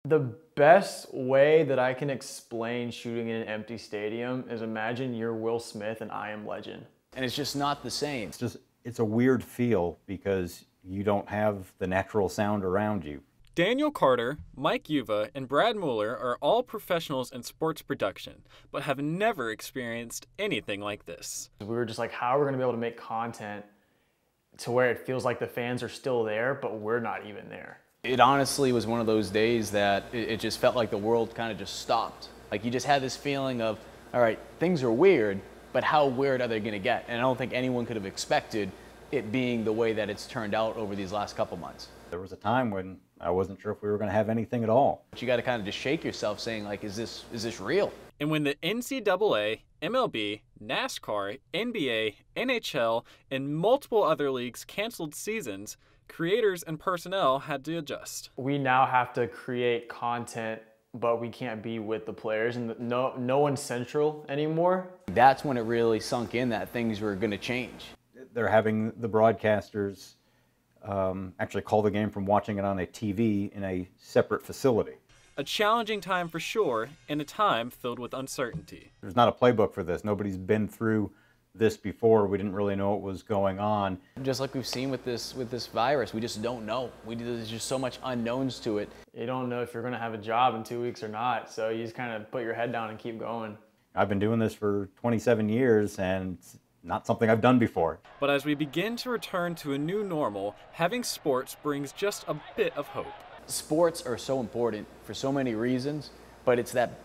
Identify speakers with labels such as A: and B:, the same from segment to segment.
A: The best way that I can explain shooting in an empty stadium is imagine you're Will Smith and I Am Legend.
B: And it's just not the same.
C: It's a weird feel because you don't have the natural sound around you.
D: Daniel Carter, Mike Yuva, and Brad Mueller are all professionals in sports production, but have never experienced anything like this.
A: We were just like, how are we going to be able to make content to where it feels like the fans are still there, but we're not even there?
B: It honestly was one of those days that it just felt like the world kind of just stopped. Like you just had this feeling of, all right, things are weird, but how weird are they going to get? And I don't think anyone could have expected it being the way that it's turned out over these last couple months.
C: There was a time when I wasn't sure if we were going to have anything at all.
B: But you got to kind of just shake yourself saying like, is this real?
D: And when the NCAA, MLB, NASCAR, NBA, NHL, and multiple other leagues canceled seasons, creators and personnel had to adjust.
A: We now have to create content, but we can't be with the players, and no one's central anymore.
B: That's when it really sunk in that things were going to change.
C: They're having the broadcasters actually call the game from watching it on a TV in a separate facility.
D: A challenging time for sure, and a time filled with uncertainty.
C: There's not a playbook for this. Nobody's been through this before. We didn't really know what was going on.
B: Just like we've seen with this virus, we just don't know. There's just so much unknowns to it.
A: You don't know if you're going to have a job in 2 weeks or not, so you just kind of put your head down and keep going.
C: I've been doing this for 27 years, and it's not something I've done before.
D: But as we begin to return to a new normal, having sports brings just a bit of hope.
B: Sports are so important for so many reasons, but it's that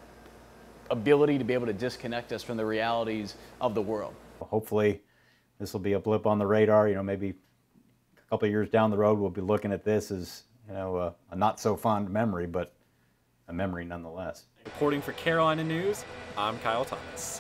B: ability to be able to disconnect us from the realities of the world.
C: Hopefully this will be a blip on the radar. Maybe a couple of years down the road we'll be looking at this as a not so fond memory, but a memory nonetheless.
D: Reporting for Carolina News, I'm Kyle Thomas.